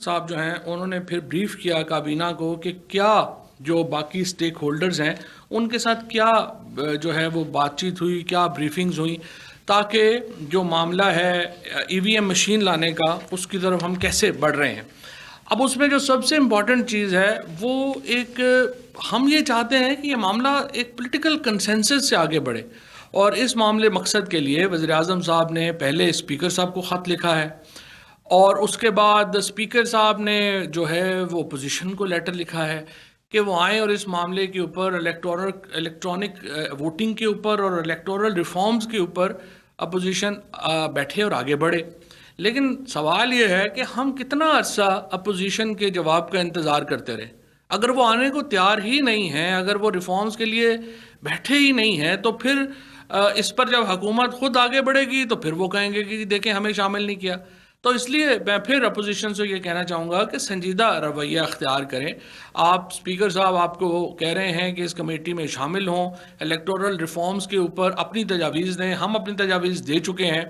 صاحب جو ہیں انہوں نے پھر بریف کیا کابینہ کو کہ کیا جو باقی سٹیک ہولڈرز ہیں ان کے ساتھ کیا جو ہے وہ بات چیت ہوئی، کیا بریفنگز ہوئیں، تاکہ جو معاملہ ہے ای وی ایم مشین لانے کا اس کی طرف ہم کیسے بڑھ رہے ہیں۔ اب اس میں جو سب سے امپورٹنٹ چیز ہے وہ ایک، ہم یہ چاہتے ہیں کہ یہ معاملہ ایک پولیٹیکل کنسنسس سے آگے بڑھے، اور اس معاملے مقصد کے لیے وزیر اعظم صاحب نے پہلے اسپیکر صاحب کو خط لکھا ہے، اور اس کے بعد اسپیکر صاحب نے جو ہے وہ اپوزیشن کو لیٹر لکھا ہے کہ وہ آئیں اور اس معاملے کے اوپر الیکٹرانک ووٹنگ کے اوپر اور الیکٹورل ریفارمز کے اوپر اپوزیشن بیٹھے اور آگے بڑھے۔ لیکن سوال یہ ہے کہ ہم کتنا عرصہ اپوزیشن کے جواب کا انتظار کرتے رہے؟ اگر وہ آنے کو تیار ہی نہیں ہیں، اگر وہ ریفارمز کے لیے بیٹھے ہی نہیں ہیں، تو پھر اس پر جب حکومت خود آگے بڑھے گی تو پھر وہ کہیں گے کہ دیکھیں ہمیں شامل نہیں کیا۔ تو اس لیے میں پھر اپوزیشن سے یہ کہنا چاہوں گا کہ سنجیدہ رویہ اختیار کریں۔ آپ اسپیکر صاحب آپ کو کہہ رہے ہیں کہ اس کمیٹی میں شامل ہوں، الیکٹورل ریفارمز کے اوپر اپنی تجاویز دیں، ہم اپنی تجاویز دے چکے ہیں،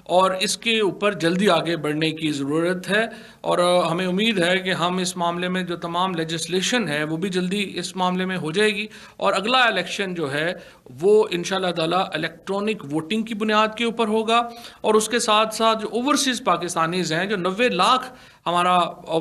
اور اس کے اوپر جلدی آگے بڑھنے کی ضرورت ہے، اور ہمیں امید ہے کہ ہم اس معاملے میں جو تمام لیجسلیشن ہے وہ بھی جلدی اس معاملے میں ہو جائے گی، اور اگلا الیکشن جو ہے وہ انشاءاللہ تعالی الیکٹرانک ووٹنگ کی بنیاد کے اوپر ہوگا، اور اس کے ساتھ ساتھ جو اوورسیز پاکستانیز ہیں، جو 90 لاکھ ہمارا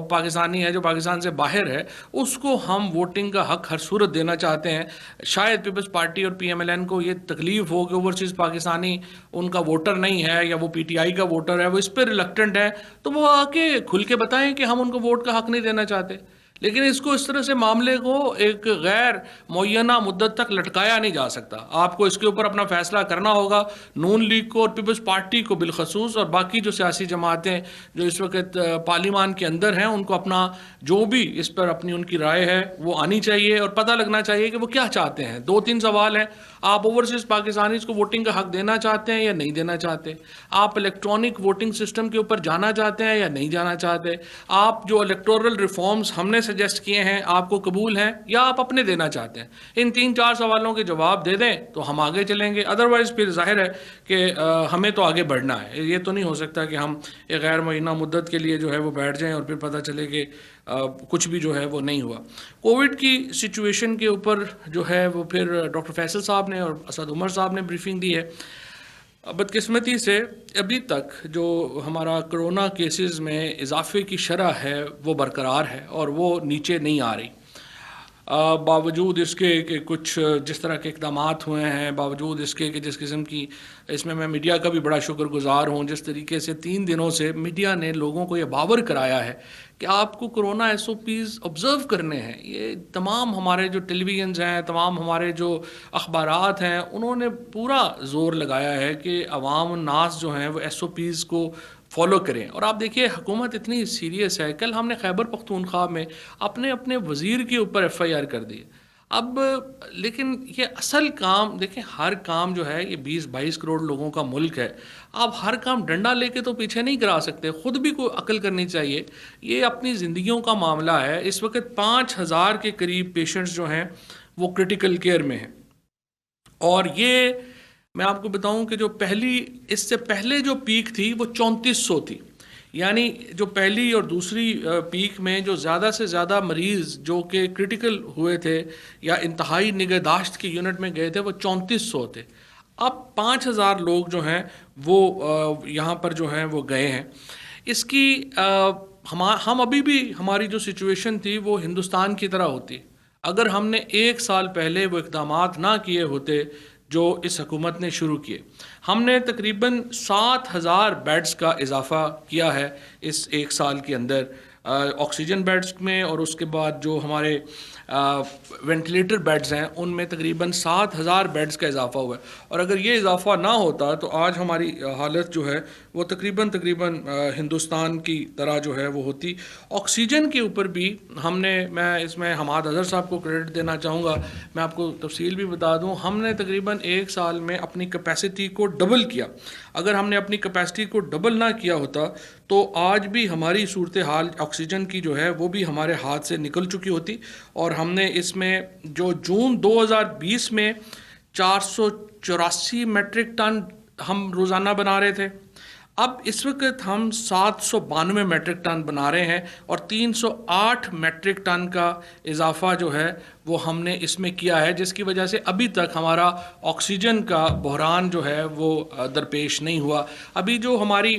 پاکستانی ہے جو پاکستان سے باہر ہے، اس کو ہم ووٹنگ کا حق ہر صورت دینا چاہتے ہیں۔ شاید پیپلز پارٹی اور پی ایم ایل این کو یہ تکلیف ہو کہ اوورسیز پاکستانی ان کا ووٹر نہیں ہے یا وہ پی ٹی آئی کا ووٹر ہے، وہ اس پہ ریلکٹنٹ ہے، تو وہ آ کے کھل کے بتائیں کہ ہم ان کو ووٹ کا حق نہیں دینا چاہتے۔ لیکن اس کو اس طرح سے معاملے کو ایک غیر معینہ مدت تک لٹکایا نہیں جا سکتا۔ آپ کو اس کے اوپر اپنا فیصلہ کرنا ہوگا، نون لیگ کو اور پیپلز پارٹی کو بالخصوص، اور باقی جو سیاسی جماعتیں جو اس وقت پارلیمان کے اندر ہیں، ان کو اپنا جو بھی اس پر اپنی ان کی رائے ہے وہ آنی چاہیے، اور پتہ لگنا چاہیے کہ وہ کیا چاہتے ہیں۔ 2-3 سوال ہیں، آپ اوورسیز پاکستانیز کو ووٹنگ کا حق دینا چاہتے ہیں یا نہیں دینا چاہتے؟ آپ الیکٹرانک ووٹنگ سسٹم کے اوپر جانا چاہتے ہیں یا نہیں جانا چاہتے؟ آپ جو الیکٹورل ریفارمز ہم نے سجیسٹ کیے ہیں آپ کو قبول ہیں یا آپ اپنے دینا چاہتے ہیں؟ ان 3-4 سوالوں کے جواب دے دیں تو ہم آگے چلیں گے، ادروائز پھر ظاہر ہے کہ ہمیں تو آگے بڑھنا ہے۔ یہ تو نہیں ہو سکتا کہ ہم ایک غیر معینہ مدت کے لیے جو ہے وہ بیٹھ جائیں اور پھر پتہ چلے کہ کچھ بھی جو ہے وہ نہیں ہوا۔ کووڈ کی سچویشن کے اوپر جو ہے وہ پھر ڈاکٹر فیصل صاحب نے اور اسد عمر صاحب نے بریفنگ دی ہے۔ بدقسمتی سے ابھی تک جو ہمارا کرونا کیسز میں اضافے کی شرح ہے وہ برقرار ہے اور وہ نیچے نہیں آ رہی، باوجود اس کے کہ کچھ جس طرح کے اقدامات ہوئے ہیں، باوجود اس کے کہ جس قسم کی، اس میں میڈیا کا بھی بڑا شکر گزار ہوں، جس طریقے سے 3 دنوں سے میڈیا نے لوگوں کو یہ باور کرایا ہے کہ آپ کو corona S O Ps observe کرنے ہیں۔ یہ تمام ہمارے جو ٹیلی ویژنز ہیں، تمام ہمارے جو اخبارات ہیں، انہوں نے پورا زور لگایا ہے کہ عوام الناس جو ہیں وہ ایس او پیز کو فالو کریں۔ اور آپ دیکھیے حکومت اتنی سیریس ہے، کل ہم نے خیبر پختونخوا میں اپنے وزیر کے اوپر ایف آئی آر کر دی۔ اب لیکن یہ اصل کام دیکھیں، ہر کام جو ہے یہ 20-22 کروڑ لوگوں کا ملک ہے، آپ ہر کام ڈنڈا لے کے تو پیچھے نہیں کرا سکتے، خود بھی کوئی عقل کرنی چاہیے۔ یہ اپنی زندگیوں کا معاملہ ہے۔ اس وقت 5000 کے قریب پیشنٹس جو ہیں وہ کرٹیکل کیئر میں ہیں، اور یہ میں آپ کو بتاؤں کہ جو اس سے پہلے جو پیک تھی وہ 3400 تھی، یعنی جو پہلی اور دوسری پیک میں جو زیادہ سے زیادہ مریض جو کہ کرٹیکل ہوئے تھے یا انتہائی نگہداشت کی یونٹ میں گئے تھے وہ 3400 تھے۔ اب 5000 لوگ جو ہیں وہ یہاں پر جو ہیں وہ گئے ہیں۔ اس کی ہم ابھی بھی ہماری جو سچویشن تھی وہ ہندوستان کی طرح ہوتی اگر ہم نے 1 سال پہلے وہ اقدامات نہ کیے ہوتے جو اس حکومت نے شروع کیے۔ ہم نے تقریباً 7000 بیڈز کا اضافہ کیا ہے اس 1 سال کے اندر، آکسیجن بیڈز میں، اور اس کے بعد جو ہمارے وینٹیلیٹر بیڈز ہیں ان میں تقریباً 7000 بیڈز کا اضافہ ہوا ہے۔ اور اگر یہ اضافہ نہ ہوتا تو آج ہماری حالت جو ہے وہ تقریباً ہندوستان کی طرح جو ہے وہ ہوتی۔ آکسیجن کے اوپر بھی میں اس میں حماد اظہر صاحب کو کریڈٹ دینا چاہوں گا، میں آپ کو تفصیل بھی بتا دوں، ہم نے تقریباً 1 سال میں اپنی کیپیسٹی کو ڈبل کیا۔ اگر ہم نے اپنی کیپیسٹی کو ڈبل نہ کیا ہوتا تو آج بھی ہماری صورتحال آکسیجن کی جو ہے وہ بھی ہمارے ہاتھ سے نکل چکی ہوتی، اور ہم نے اس میں جو جون 2020 میں 484 میٹرک ٹن ہم روزانہ بنا رہے تھے، اب اس وقت ہم 792 میٹرک ٹن بنا رہے ہیں اور 308 میٹرک ٹن کا اضافہ جو ہے وہ ہم نے اس میں کیا ہے، جس کی وجہ سے ابھی تک ہمارا آکسیجن کا بحران جو ہے وہ درپیش نہیں ہوا۔ ابھی جو ہماری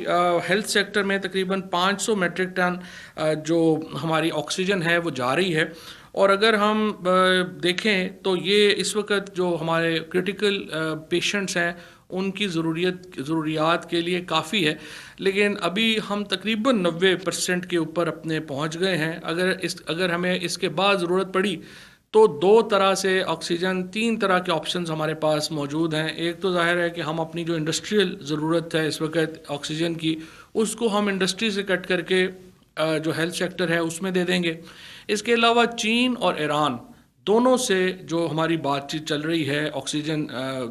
ہیلتھ سیکٹر میں تقریباً 500 میٹرک ٹن جو ہماری آکسیجن ہے وہ جا رہی ہے، اور اگر ہم دیکھیں تو یہ اس وقت جو ہمارے کرٹیکل پیشنٹس ہیں ان کی ضروریات کے لیے کافی ہے، لیکن ابھی ہم تقریباً 90% کے اوپر اپنے پہنچ گئے ہیں۔ اگر ہمیں اس کے بعد ضرورت پڑی تو 2 طرح سے آکسیجن، 3 طرح کے آپشنز ہمارے پاس موجود ہیں۔ ایک تو ظاہر ہے کہ ہم اپنی جو انڈسٹریل ضرورت ہے اس وقت آکسیجن کی، اس کو ہم انڈسٹری سے کٹ کر کے جو ہیلتھ سیکٹر ہے اس میں دے دیں گے۔ اس کے علاوہ چین اور ایران دونوں سے جو ہماری بات چیت چل رہی ہے آکسیجن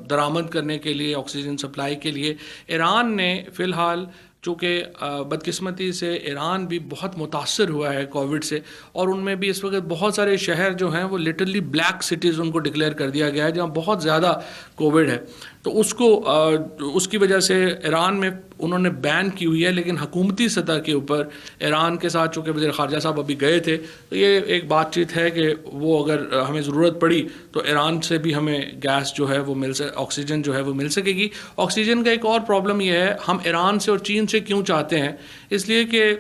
درآمد کرنے کے لیے، آکسیجن سپلائی کے لیے، ایران نے فی الحال، چونکہ بدقسمتی سے ایران بھی بہت متاثر ہوا ہے کووڈ سے، اور ان میں بھی اس وقت بہت سارے شہر جو ہیں وہ لٹرلی بلیک سٹیز ان کو ڈکلیئر کر دیا گیا ہے جہاں بہت زیادہ کووڈ ہے۔ تو اس کی وجہ سے ایران میں انہوں نے بین کی ہوئی ہے، لیکن حکومتی سطح کے اوپر ایران کے ساتھ چونکہ وزیر خارجہ صاحب ابھی گئے تھے، تو یہ ایک بات چیت ہے کہ وہ اگر ہمیں ضرورت پڑی تو ایران سے بھی ہمیں گیس جو ہے وہ آکسیجن جو ہے وہ مل سکے گی۔ آکسیجن کا ایک اور پرابلم یہ ہے، ہم ایران سے اور چین سے کیوں چاہتے ہیں؟ اس لیے کہ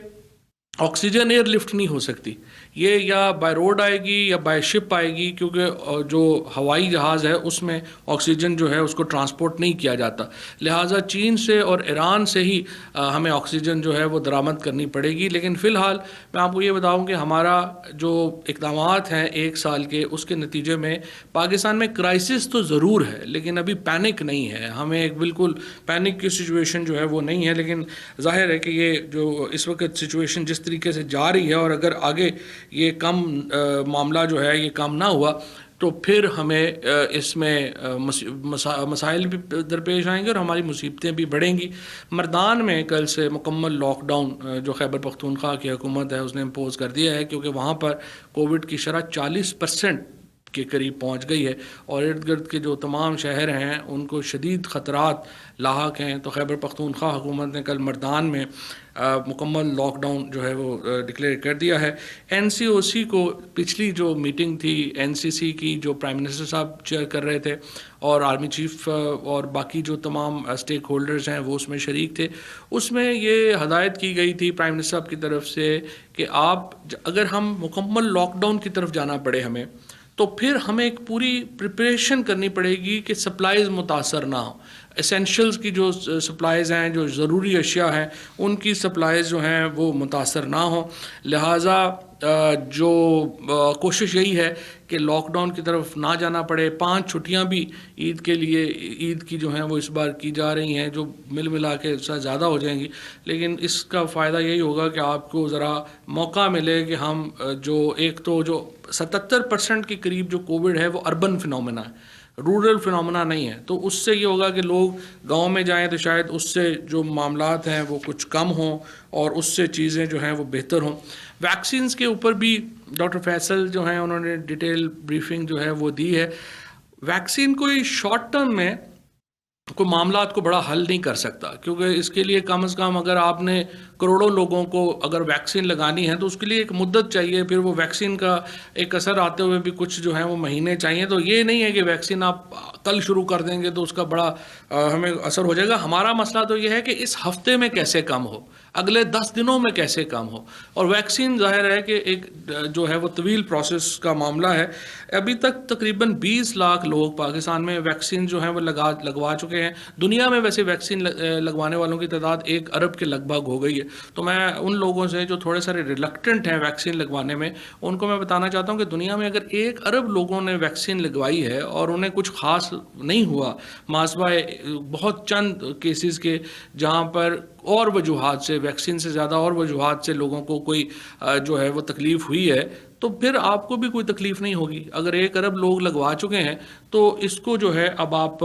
آکسیجن ایئر لفٹ نہیں ہو سکتی، یہ یا بائی روڈ آئے گی یا بائی شپ آئے گی، کیونکہ جو ہوائی جہاز ہے اس میں آکسیجن جو ہے اس کو ٹرانسپورٹ نہیں کیا جاتا، لہٰذا چین سے اور ایران سے ہی ہمیں آکسیجن جو ہے وہ درآمد کرنی پڑے گی۔ لیکن فی الحال میں آپ کو یہ بتاؤں کہ ہمارا جو اقدامات ہیں 1 سال کے، اس کے نتیجے میں پاکستان میں کرائسس تو ضرور ہے لیکن ابھی پینک نہیں ہے، ہمیں ایک بالکل پینک کی سچویشن جو ہے وہ نہیں ہے، لیکن ظاہر ہے کہ یہ جو اس وقت سچویشن جس طریقے سے جا رہی ہے، اور اگر آگے یہ کم معاملہ جو ہے یہ کم نہ ہوا تو پھر ہمیں اس میں مسائل بھی درپیش آئیں گے اور ہماری مصیبتیں بھی بڑھیں گی۔ مردان میں کل سے مکمل لاک ڈاؤن جو خیبر پختونخوا کی حکومت ہے اس نے امپوز کر دیا ہے، کیونکہ وہاں پر کووڈ کی شرح 40% کے قریب پہنچ گئی ہے، اور ارد گرد کے جو تمام شہر ہیں ان کو شدید خطرات لاحق ہیں۔ تو خیبر پختونخوا حکومت نے کل مردان میں مکمل لاک ڈاؤن جو ہے وہ ڈکلیئر کر دیا ہے۔ NCOC کو پچھلی جو میٹنگ تھی NCC کی، جو پرائم منسٹر صاحب چیئر کر رہے تھے اور آرمی چیف اور باقی جو تمام اسٹیک ہولڈرز ہیں وہ اس میں شریک تھے، اس میں یہ ہدایت کی گئی تھی پرائم منسٹر صاحب کی طرف سے کہ اگر ہم مکمل لاک ڈاؤن کی طرف جانا پڑے ہمیں، تو پھر ہمیں ایک پوری پریپریشن کرنی پڑے گی کہ سپلائز متاثر نہ ہوں، اسینشلز کی جو سپلائز ہیں، جو ضروری اشیاء ہیں، ان کی سپلائز جو ہیں وہ متاثر نہ ہوں۔ لہٰذا جو کوشش یہی ہے کہ لاک ڈاؤن کی طرف نہ جانا پڑے۔ 5 چھٹیاں بھی عید کے لیے، عید کی جو ہیں وہ اس بار کی جا رہی ہیں، جو ملا کے زیادہ ہو جائیں گی، لیکن اس کا فائدہ یہی ہوگا کہ آپ کو ذرا موقع ملے کہ ہم ایک تو جو 77% کے قریب جو کووڈ ہے وہ اربن فنومینا ہے، رورل فنومینا نہیں ہے، تو اس سے یہ ہوگا کہ لوگ گاؤں میں جائیں تو شاید اس سے جو معاملات ہیں وہ کچھ کم ہوں اور اس سے چیزیں جو ہیں وہ بہتر ہوں۔ ویکسینز کے اوپر بھی ڈاکٹر فیصل جو ہیں انہوں نے ڈیٹیل بریفنگ جو ہے وہ دی ہے۔ ویکسین کوئی شارٹ ٹرم میں کوئی معاملات کو بڑا حل نہیں کر سکتا، کیونکہ اس کے لیے کم از کم اگر آپ نے کروڑوں لوگوں کو اگر ویکسین لگانی ہے تو اس کے لیے ایک مدت چاہیے، پھر وہ ویکسین کا ایک اثر آتے ہوئے بھی کچھ جو ہیں وہ مہینے چاہیے۔ تو یہ نہیں ہے کہ ویکسین آپ کل شروع کر دیں گے تو اس کا بڑا ہمیں اثر ہو جائے گا۔ ہمارا مسئلہ تو یہ ہے کہ اس ہفتے میں کیسے کم ہو، اگلے 10 دنوں میں کیسے کم ہو، اور ویکسین ظاہر ہے کہ ایک جو ہے وہ طویل پروسیس کا معاملہ ہے۔ ابھی تک تقریباً 20 لاکھ لوگ پاکستان میں ویکسین جو ہیں وہ لگوا چکے ہیں۔ دنیا میں ویسے ویکسین لگوانے والوں کی تعداد 1 ارب کے لگ بھگ ہو گئی ہے۔ تو میں ان لوگوں سے جو تھوڑے سارے ریلکٹنٹ ہیں ویکسین لگوانے میں، ان کو میں بتانا چاہتا ہوں کہ دنیا میں اگر 1 ارب لوگوں نے ویکسین لگوائی ہے اور انہیں کچھ خاص نہیں ہوا، ماسوائے بہت چند کیسز کے جہاں پر اور وجوہات سے، ویکسین سے زیادہ اور وجوہات سے لوگوں کو کوئی جو ہے وہ تکلیف ہوئی ہے، تو پھر آپ کو بھی کوئی تکلیف نہیں ہوگی. اگر 1 ارب لوگ لگوا چکے ہیں تو اس کو جو ہے اب آپ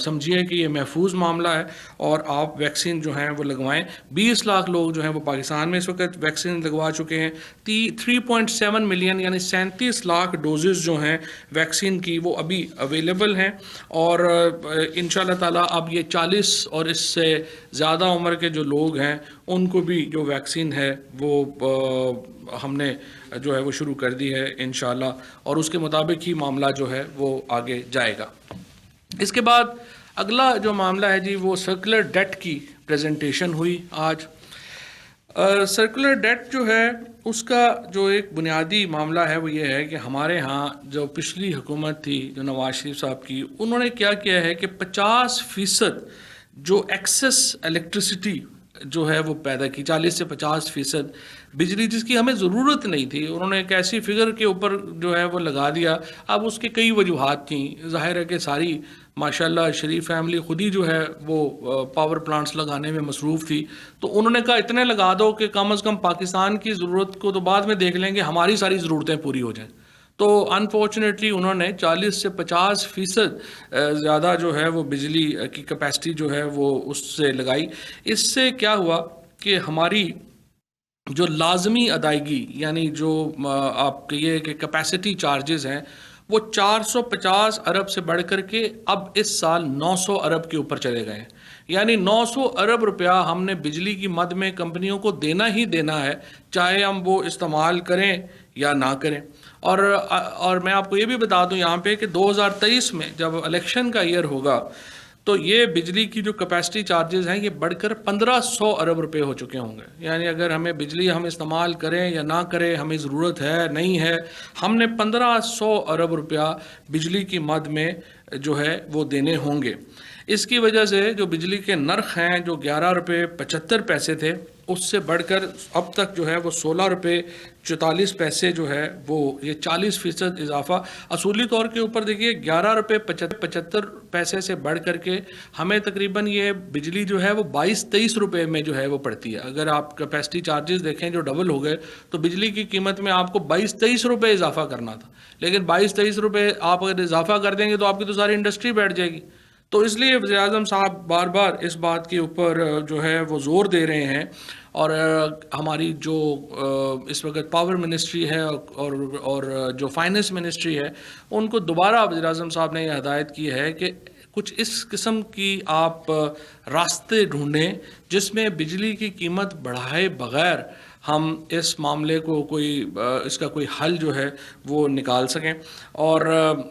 سمجھیے کہ یہ محفوظ معاملہ ہے اور آپ ویکسین جو ہیں وہ لگوائیں. 20 لاکھ لوگ جو ہیں وہ پاکستان میں اس وقت ویکسین لگوا چکے ہیں. 3.7 ملین یعنی 37 لاکھ ڈوزز جو ہیں ویکسین کی وہ ابھی اویلیبل ہیں, اور انشاءاللہ تعالیٰ اب یہ 40 اور اس سے زیادہ عمر کے جو لوگ ہیں ان کو بھی جو ویکسین ہے وہ ہم نے جو ہے وہ شروع کر دی ہے انشاءاللہ, اور اس کے مطابق ہی معاملہ جو ہے وہ آگے جائے گا. اس کے بعد اگلا جو معاملہ ہے جی وہ سرکولر ڈیٹ کی پریزنٹیشن ہوئی آج. سرکولر ڈیٹ جو ہے اس کا جو ایک بنیادی معاملہ ہے وہ یہ ہے کہ ہمارے ہاں جو پچھلی حکومت تھی جو نواز شریف صاحب کی, انہوں نے کیا کیا ہے کہ 50% جو ایکسس الیکٹریسٹی جو ہے وہ پیدا کی, 40 سے 50% بجلی جس کی ہمیں ضرورت نہیں تھی, انہوں نے ایک ایسی فگر کے اوپر جو ہے وہ لگا دیا. اب اس کے کئی وجوہات تھیں, ظاہر ہے کہ ساری ماشاءاللہ شریف فیملی خود ہی جو ہے وہ پاور پلانٹس لگانے میں مصروف تھی, تو انہوں نے کہا اتنے لگا دو کہ کم از کم پاکستان کی ضرورت کو تو بعد میں دیکھ لیں گے, ہماری ساری ضرورتیں پوری ہو جائیں. تو انفارچونیٹلی انہوں نے 40 سے 50% زیادہ جو ہے وہ بجلی کی کیپیسٹی جو ہے وہ اس سے لگائی. اس سے کیا ہوا کہ ہماری جو لازمی ادائیگی یعنی جو آپ کہیے کہ کیپیسٹی چارجز ہیں وہ 450 ارب سے بڑھ کر کے اب اس سال 900 ارب کے اوپر چلے گئے ہیں. یعنی 900 ارب روپیہ ہم نے بجلی کی مد میں کمپنیوں کو دینا ہی دینا ہے, چاہے ہم وہ استعمال کریں یا نہ کریں. اور میں آپ کو یہ بھی بتا دوں یہاں پہ کہ 2023 میں جب الیکشن کا ایئر ہوگا تو یہ بجلی کی جو کیپیسٹی چارجز ہیں یہ بڑھ کر 1500 ارب روپے ہو چکے ہوں گے. یعنی اگر ہمیں بجلی ہم استعمال کریں یا نہ کریں, ہمیں ضرورت ہے نہیں ہے, ہم نے 1500 ارب روپیہ بجلی کی مد میں جو ہے وہ دینے ہوں گے. اس کی وجہ سے جو بجلی کے نرخ ہیں جو 11 روپے 75 پیسے تھے اس سے بڑھ کر اب تک جو ہے وہ 16 روپے 44 پیسے جو ہے وہ یہ 40% اضافہ. اصولی طور کے اوپر دیکھیے 11 روپے 75 پیسے سے بڑھ کر کے ہمیں تقریباً یہ بجلی جو ہے وہ 22-23 روپے میں جو ہے وہ پڑتی ہے. اگر آپ کیپیسٹی چارجز دیکھیں جو ڈبل ہو گئے تو بجلی کی قیمت میں آپ کو 22-23 روپے اضافہ کرنا تھا, لیکن 22-23 روپے آپ اگر اضافہ کر دیں گے تو آپ کی تو ساری انڈسٹری بیٹھ جائے گی. تو اس لیے وزیر اعظم صاحب بار بار اس بات کے اوپر جو ہے وہ زور دے رہے ہیں, اور ہماری جو اس وقت پاور منسٹری ہے اور جو فائننس منسٹری ہے ان کو دوبارہ وزیر اعظم صاحب نے یہ ہدایت کی ہے کہ کچھ اس قسم کی آپ راستے ڈھونڈیں جس میں بجلی کی قیمت بڑھائے بغیر ہم اس معاملے کو اس کا کوئی حل جو ہے وہ نکال سکیں. اور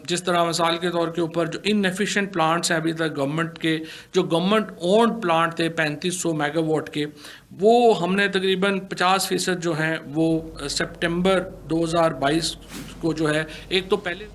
جس طرح مثال کے طور کے اوپر جو ان ایفیشینٹ پلانٹس ہیں ابھی تک گورنمنٹ کے, جو گورنمنٹ اونڈ پلانٹ تھے 3500 میگا واٹ کے, وہ ہم نے تقریباً 50% جو ہیں وہ سپٹمبر 2022 کو جو ہے ایک تو پہلے